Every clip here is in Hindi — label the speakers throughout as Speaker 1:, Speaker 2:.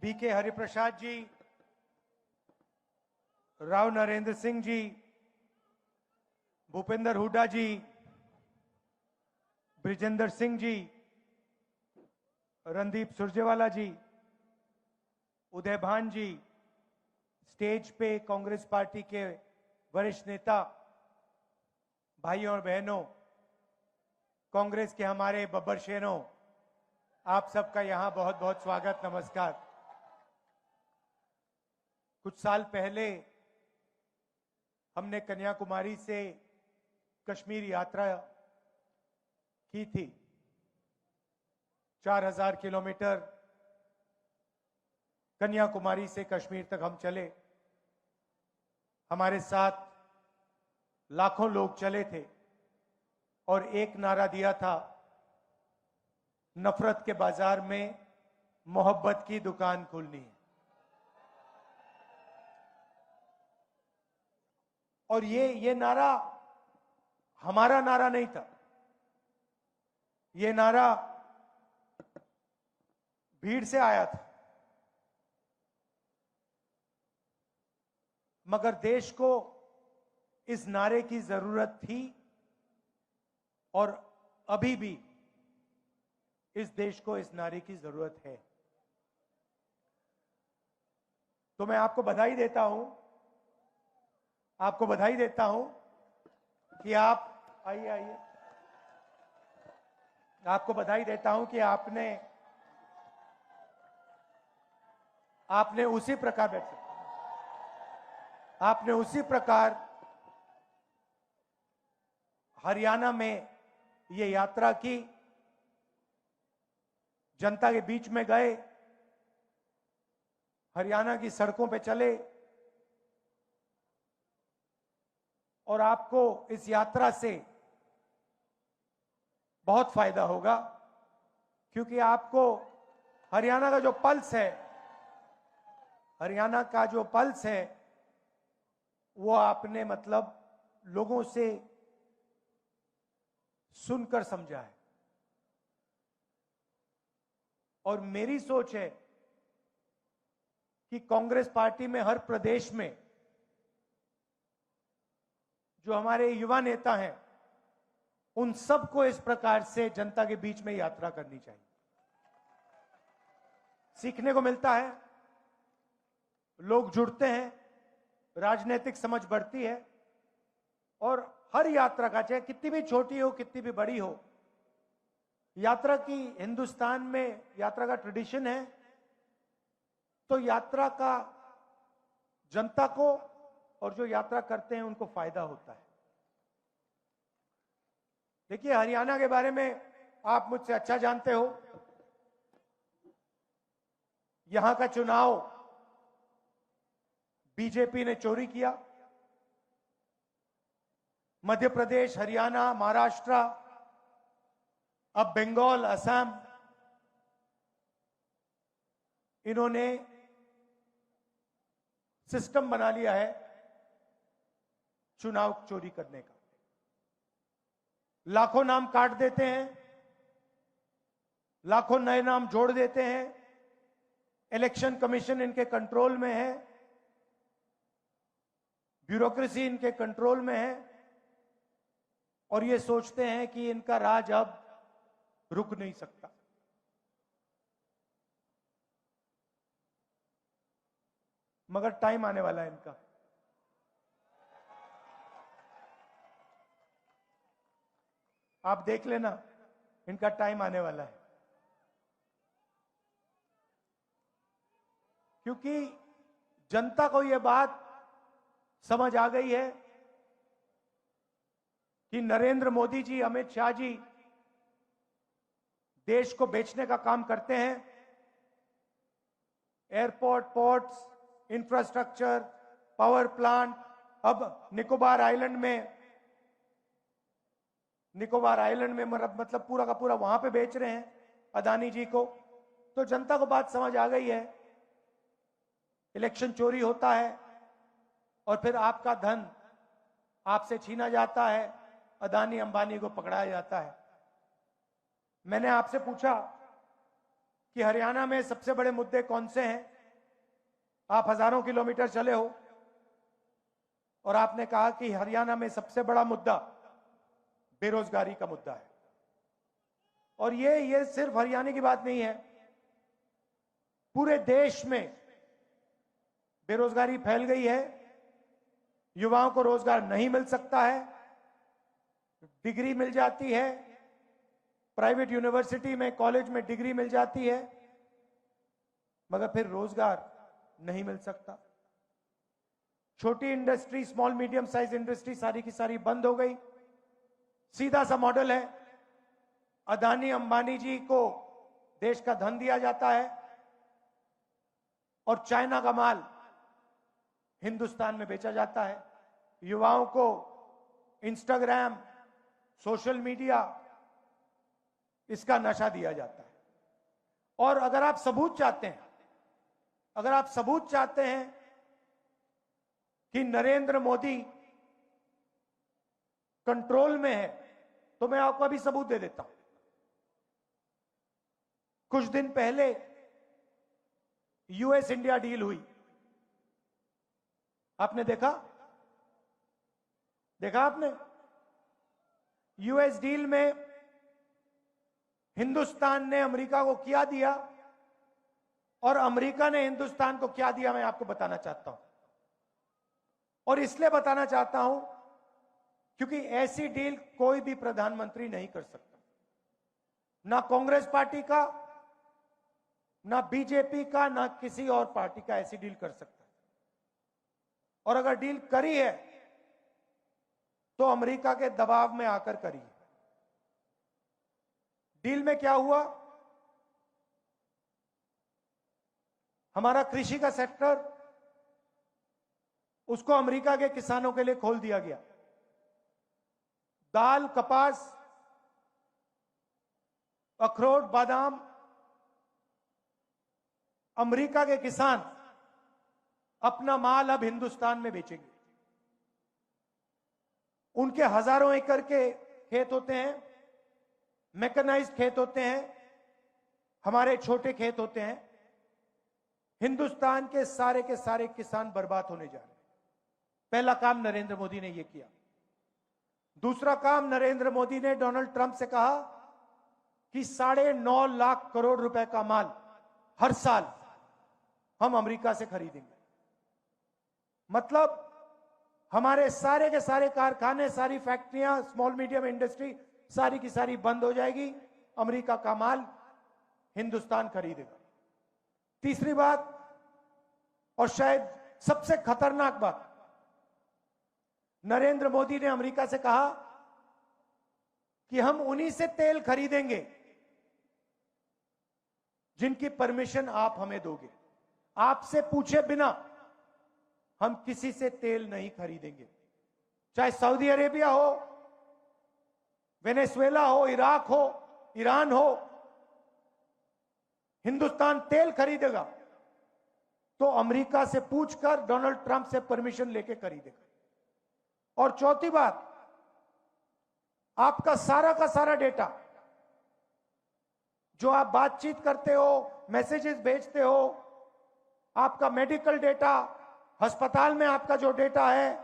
Speaker 1: बीके हरिप्रसाद जी, राव नरेंद्र सिंह जी, भूपेंद्र हुड्डा जी, ब्रिजेंद्र सिंह जी, रणदीप सुरजेवाला जी, उदय भान जी, स्टेज पे कांग्रेस पार्टी के वरिष्ठ नेता, भाइयों और बहनों, कांग्रेस के हमारे बब्बर शेरों, आप सबका यहां बहुत बहुत स्वागत, नमस्कार। कुछ साल पहले हमने कन्याकुमारी से कश्मीर यात्रा की थी। 4000 किलोमीटर कन्याकुमारी से कश्मीर तक हम चले। हमारे साथ लाखों लोग चले थे और एक नारा दिया था, नफरत के बाजार में मोहब्बत की दुकान खोलनी है। और ये नारा हमारा नारा नहीं था, ये नारा भीड़ से आया था। मगर देश को इस नारे की जरूरत थी और अभी भी इस देश को इस नारे की जरूरत है। तो मैं आपको बधाई देता हूं, कि आप आइए, आपको बधाई देता हूं कि आपने उसी प्रकार हरियाणा में ये यात्रा की, जनता के बीच में गए, हरियाणा की सड़कों पे चले और आपको इस यात्रा से बहुत फायदा होगा, क्योंकि आपको हरियाणा का जो पल्स है, वो आपने मतलब लोगों से सुनकर समझा है। और मेरी सोच है कि कांग्रेस पार्टी में हर प्रदेश में जो हमारे युवा नेता हैं, उन सबको इस प्रकार से जनता के बीच में यात्रा करनी चाहिए। सीखने को मिलता है, लोग जुड़ते हैं, राजनीतिक समझ बढ़ती है। और हर यात्रा का, चाहे कितनी भी छोटी हो कितनी भी बड़ी हो, यात्रा की हिंदुस्तान में यात्रा का ट्रेडिशन है। तो यात्रा का जनता को और जो यात्रा करते हैं उनको फायदा होता है। देखिए, हरियाणा के बारे में आप मुझसे अच्छा जानते हो। यहां का चुनाव बीजेपी ने चोरी किया। मध्य प्रदेश, हरियाणा, महाराष्ट्र, अब बंगाल, असम, इन्होंने सिस्टम बना लिया है चुनाव चोरी करने का। लाखों नाम काट देते हैं, लाखों नए नाम जोड़ देते हैं। इलेक्शन कमीशन इनके कंट्रोल में है, ब्यूरोक्रेसी इनके कंट्रोल में है और ये सोचते हैं कि इनका राज अब रुक नहीं सकता। मगर टाइम आने वाला है इनका। आप देख लेना, इनका टाइम आने वाला है। क्योंकि जनता को यह बात समझ आ गई है कि नरेंद्र मोदी जी, अमित शाह जी देश को बेचने का काम करते हैं। Airport, ports, infrastructure, power plant, अब निकोबार आइलैंड में मतलब पूरा का पूरा वहां पे बेच रहे हैं अदानी जी को। तो जनता को बात समझ आ गई है, इलेक्शन चोरी होता है और फिर आपका धन आपसे छीना जाता है, अदानी अंबानी को पकड़ाया जाता है। मैंने आपसे पूछा कि हरियाणा में सबसे बड़े मुद्दे कौन से हैं, आप हजारों किलोमीटर चले हो और आपने कहा कि हरियाणा में सबसे बड़ा मुद्दा बेरोजगारी का मुद्दा है। और ये सिर्फ हरियाणा की बात नहीं है, पूरे देश में बेरोजगारी फैल गई है। युवाओं को रोजगार नहीं मिल सकता है, डिग्री मिल जाती है, प्राइवेट यूनिवर्सिटी में कॉलेज में डिग्री मिल जाती है, मगर फिर रोजगार नहीं मिल सकता। छोटी industry, small medium size industry सारी की सारी बंद हो गई। सीधा सा मॉडल है, अदानी अंबानी जी को देश का धन दिया जाता है और चाइना का माल हिंदुस्तान में बेचा जाता है। युवाओं को इंस्टाग्राम, सोशल मीडिया, इसका नशा दिया जाता है। और अगर आप सबूत चाहते हैं, अगर आप सबूत चाहते हैं कि नरेंद्र मोदी कंट्रोल में है, तो मैं आपको अभी सबूत दे देता हूं। कुछ दिन पहले यूएस इंडिया डील हुई, आपने देखा आपने? यूएस डील में हिंदुस्तान ने अमेरिका को क्या दिया और अमेरिका ने हिंदुस्तान को क्या दिया, मैं आपको बताना चाहता हूं। और इसलिए बताना चाहता हूं क्योंकि ऐसी डील कोई भी प्रधानमंत्री नहीं कर सकता, ना कांग्रेस पार्टी का, ना बीजेपी का, ना किसी और पार्टी का ऐसी डील कर सकता है। और अगर डील करी है तो अमेरिका के दबाव में आकर करी है। डील में क्या हुआ? हमारा कृषि का सेक्टर, उसको अमेरिका के किसानों के लिए खोल दिया गया। दाल, कपास, अखरोट, बादाम, अमेरिका के किसान अपना माल अब हिंदुस्तान में बेचेंगे। उनके हजारों एकड़ के खेत होते हैं, मैकेनाइज्ड खेत होते हैं, हमारे छोटे खेत होते हैं। हिंदुस्तान के सारे किसान बर्बाद होने जा रहे हैं। पहला काम नरेंद्र मोदी ने यह किया। दूसरा काम, नरेंद्र मोदी ने डोनाल्ड ट्रंप से कहा कि 9.5 लाख करोड़ रुपए का माल हर साल हम अमेरिका से खरीदेंगे। मतलब हमारे सारे के सारे कारखाने, सारी फैक्ट्रियां, स्मॉल मीडियम इंडस्ट्री सारी की सारी बंद हो जाएगी, अमेरिका का माल हिंदुस्तान खरीदेगा। तीसरी बात, और शायद सबसे खतरनाक बात, नरेंद्र मोदी ने अमेरिका से कहा कि हम उन्हीं से तेल खरीदेंगे जिनकी परमिशन आप हमें दोगे। आपसे पूछे बिना हम किसी से तेल नहीं खरीदेंगे, चाहे सऊदी अरेबिया हो, वेनेजुएला हो, इराक हो, ईरान हो। हिंदुस्तान तेल खरीदेगा तो अमेरिका से पूछकर, डोनाल्ड ट्रंप से परमिशन लेके खरीदेगा। और चौथी बात, आपका सारा का सारा डेटा, जो आप बातचीत करते हो, मैसेजेस भेजते हो, आपका मेडिकल डेटा, अस्पताल में आपका जो डेटा है,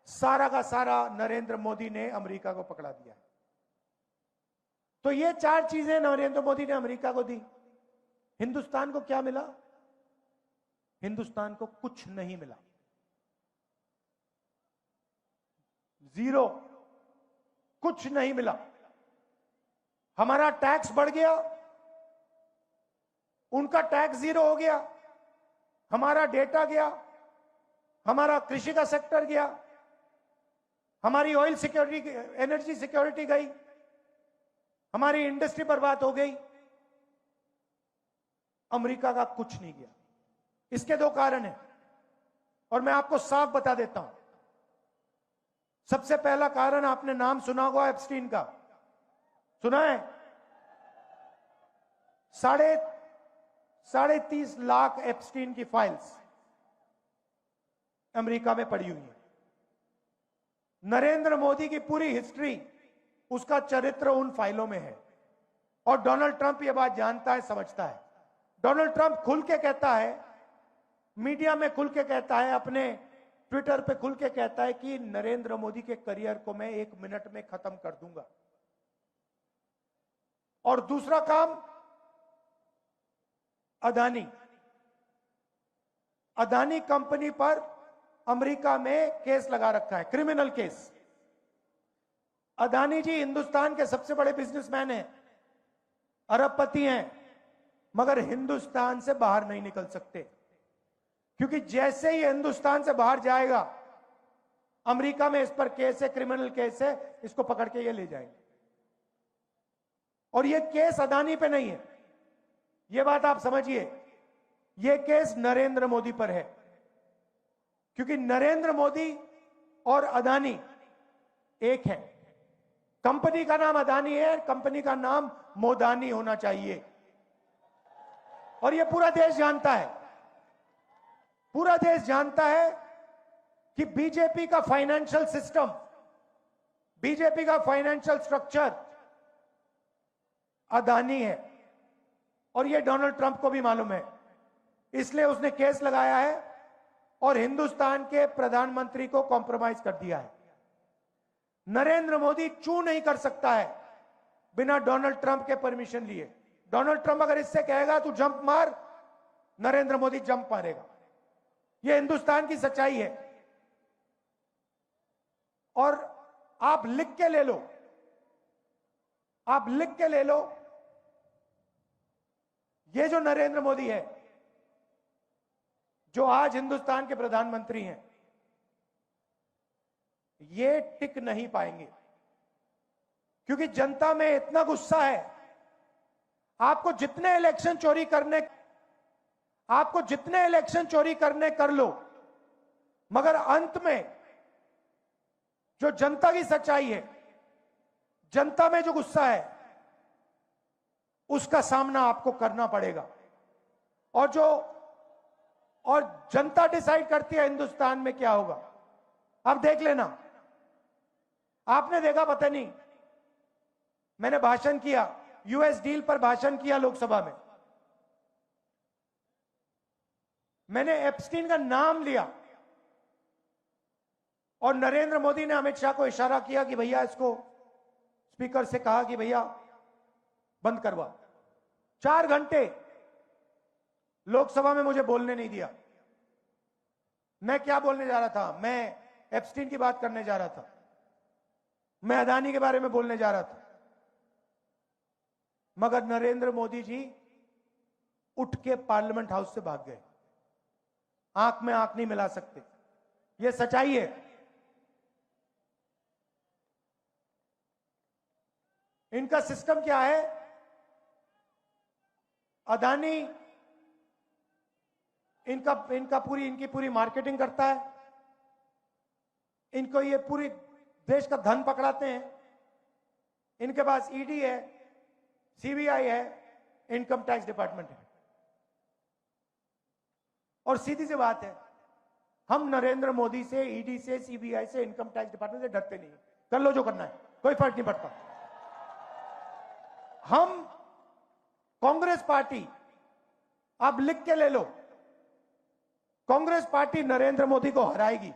Speaker 1: सारा का सारा नरेंद्र मोदी ने अमेरिका को पकड़ा दिया है। तो ये 4 चीजें नरेंद्र मोदी ने अमेरिका को दी। हिंदुस्तान को क्या मिला? हिंदुस्तान को कुछ नहीं मिला, जीरो, कुछ नहीं मिला। हमारा टैक्स बढ़ गया, उनका टैक्स जीरो हो गया, हमारा डेटा गया, हमारा कृषि का सेक्टर गया, हमारी ऑयल सिक्योरिटी, एनर्जी सिक्योरिटी गई, हमारी इंडस्ट्री बर्बाद हो गई। अमेरिका का कुछ नहीं गया। इसके 2 कारण हैं और मैं आपको साफ बता देता हूं। सबसे पहला कारण, आपने नाम सुना होगा एप्स्टीन का, सुना है? 30.5 लाख एप्स्टीन की फाइल्स अमेरिका में पड़ी हुई है। नरेंद्र मोदी की पूरी हिस्ट्री, उसका चरित्र उन फाइलों में है। और डोनाल्ड ट्रंप ये बात जानता है, समझता है। डोनाल्ड ट्रंप खुल के कहता है, मीडिया में खुल के कहता है, अपने ट्विटर पे खुल के कहता है कि नरेंद्र मोदी के करियर को मैं 1 मिनट में खत्म कर दूंगा। और दूसरा काम, अदानी कंपनी पर अमेरिका में केस लगा रखा है, क्रिमिनल केस। अदानी जी हिंदुस्तान के सबसे बड़े बिजनेसमैन हैं, अरबपति हैं, मगर हिंदुस्तान से बाहर नहीं निकल सकते, क्योंकि जैसे ही हिंदुस्तान से बाहर जाएगा, अमेरिका में इस पर केस है, क्रिमिनल केस है, इसको पकड़ के ये ले जाएंगे। और ये केस अदानी पे नहीं है, ये बात आप समझिए, ये केस नरेंद्र मोदी पर है, क्योंकि नरेंद्र मोदी और अदानी एक है। कंपनी का नाम अदानी है, कंपनी का नाम मोदानी होना चाहिए। और ये पूरा देश जानता है, पूरा देश जानता है कि बीजेपी का फाइनेंशियल सिस्टम, बीजेपी का फाइनेंशियल स्ट्रक्चर अदानी है। और ये डोनाल्ड ट्रंप को भी मालूम है, इसलिए उसने केस लगाया है और हिंदुस्तान के प्रधानमंत्री को कॉम्प्रोमाइज कर दिया है। नरेंद्र मोदी चू नहीं कर सकता है बिना डोनाल्ड ट्रंप के परमिशन लिए। डोनाल्ड ट्रंप अगर इससे कहेगा तू जंप मार, नरेंद्र मोदी जंप मारेगा। यह हिंदुस्तान की सच्चाई है। और आप लिख के ले लो, आप लिख के ले लो, ये जो नरेंद्र मोदी है, जो आज हिंदुस्तान के प्रधानमंत्री हैं, ये टिक नहीं पाएंगे, क्योंकि जनता में इतना गुस्सा है। आपको जितने इलेक्शन चोरी करने कर लो, मगर अंत में जो जनता की सच्चाई है, जनता में जो गुस्सा है, उसका सामना आपको करना पड़ेगा। और जनता डिसाइड करती है हिंदुस्तान में क्या होगा। अब देख लेना, आपने देखा, पता नहीं, मैंने भाषण किया, यूएस डील पर भाषण किया लोकसभा में, मैंने एप्स्टीन का नाम लिया और नरेंद्र मोदी ने अमित शाह को इशारा किया कि भैया इसको, स्पीकर से कहा कि भैया बंद करवा। 4 घंटे लोकसभा में मुझे बोलने नहीं दिया। मैं क्या बोलने जा रहा था? मैं एप्स्टीन की बात करने जा रहा था, मैं अदानी के बारे में बोलने जा रहा था, मगर नरेंद्र मोदी जी उठ के पार्लियामेंट हाउस से भाग गए। आंख में आंख नहीं मिला सकते, यह सच्चाई है। इनका सिस्टम क्या है? अदानी इनकी पूरी मार्केटिंग करता है, इनको ये पूरी देश का धन पकड़ाते हैं। इनके पास ईडी है, सीबीआई है, इनकम टैक्स डिपार्टमेंट है। और सीधी सी बात है, हम नरेंद्र मोदी से, ईडी से, सीबीआई से, इनकम टैक्स डिपार्टमेंट से डरते नहीं। कर लो जो करना है, कोई फर्क नहीं पड़ता। हम कांग्रेस पार्टी, आप लिख के ले लो, कांग्रेस पार्टी नरेंद्र मोदी को हराएगी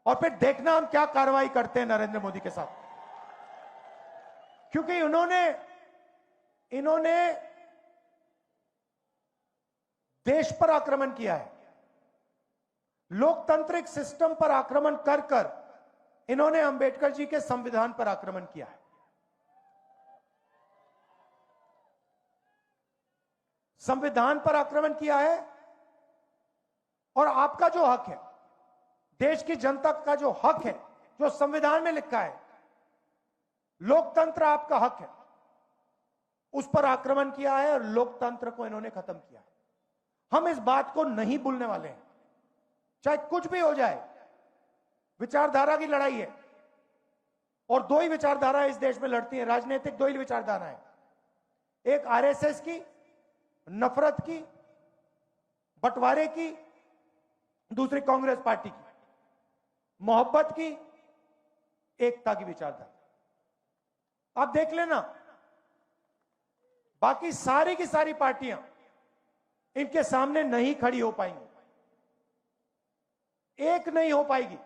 Speaker 1: और फिर देखना हम क्या कार्रवाई करते हैं नरेंद्र मोदी के साथ। क्योंकि इन्होंने देश पर आक्रमण किया है, लोकतांत्रिक सिस्टम पर आक्रमण कर कर इन्होंने अंबेडकर जी के संविधान पर आक्रमण किया है। संविधान पर आक्रमण किया है। और आपका जो हक है, देश की जनता का जो हक है, जो संविधान में लिखा है, लोकतंत्र आपका हक है, उस पर आक्रमण किया है और लोकतंत्र को इन्होंने खत्म किया है। हम इस बात को नहीं भूलने वाले हैं, चाहे कुछ भी हो जाए। विचारधारा की लड़ाई है और 2 ही विचारधारा इस देश में लड़ती है, राजनीतिक 2 ही विचारधारा है, एक आरएसएस की, नफरत की, बंटवारे की, दूसरी कांग्रेस पार्टी की, मोहब्बत की, एकता की विचारधारा। आप देख लेना, बाकी सारी की सारी पार्टियां इनके सामने नहीं खड़ी हो पाएंगी। एक नहीं हो पाएगी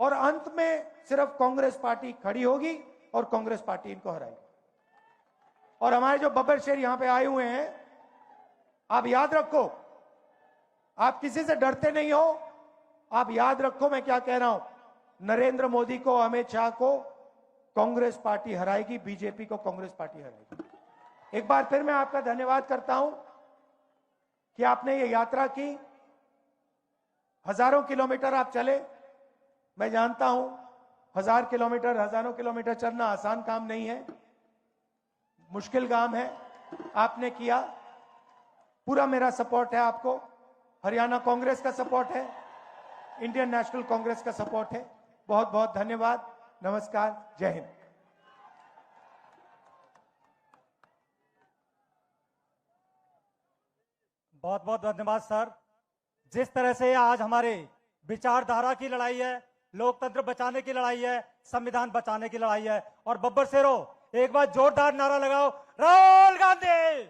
Speaker 1: और अंत में सिर्फ कांग्रेस पार्टी खड़ी होगी और कांग्रेस पार्टी इनको हराएगी। और हमारे जो बब्बर शेर यहां पे आए हुए हैं, आप याद रखो, आप किसी से डरते नहीं हो। आप याद रखो मैं क्या कह रहा हूं, नरेंद्र मोदी को, अमित शाह को कांग्रेस पार्टी हराएगी, बीजेपी को कांग्रेस पार्टी हराएगी। एक बार फिर मैं आपका धन्यवाद करता हूं कि आपने ये यात्रा की। हजारों किलोमीटर आप चले। मैं जानता हूं 1000 किलोमीटर, हजारों किलोमीटर चलना आसान काम नहीं है, मुश्किल काम है। आपने किया, पूरा मेरा सपोर्ट है आपको। हरियाणा कांग्रेस का सपोर्ट है, इंडियन नेशनल कांग्रेस का सपोर्ट है। बहुत बहुत धन्यवाद। नमस्कार, जय हिंद।
Speaker 2: बहुत बहुत धन्यवाद सर। जिस तरह से आज हमारे विचारधारा की लड़ाई है, लोकतंत्र बचाने की लड़ाई है, संविधान बचाने की लड़ाई है। और बब्बर शेरो एक बार जोरदार नारा लगाओ, राहुल गांधी,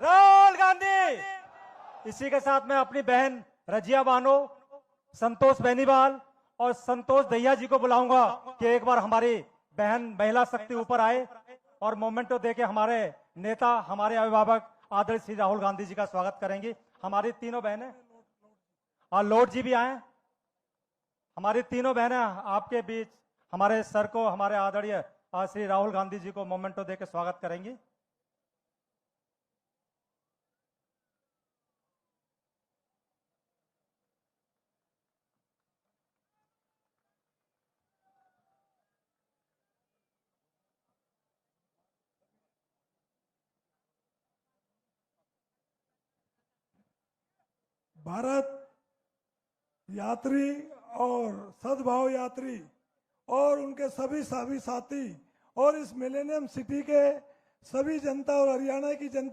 Speaker 2: राहुल गांधी। इसी के साथ मैं अपनी बहन रजिया बानो, संतोष बेनीवाल और संतोष दहिया जी को बुलाऊंगा कि एक बार हमारी बहन महिला शक्ति ऊपर आए और मोमेंटो देके हमारे नेता, हमारे अभिभावक आदरणीय श्री राहुल गांधी जी का स्वागत करेंगी। हमारी तीनों बहनें और लॉर्ड जी भी आए। हमारी तीनों बहनें आपके बीच हमारे सर को, हमारे आदरणीय श्री राहुल गांधी जी को मोमेंटो देके स्वागत करेंगी।
Speaker 3: भारत यात्री और सद्भाव यात्री और उनके सभी साथी और इस मिलेनियम सिटी के सभी जनता और हरियाणा की जनता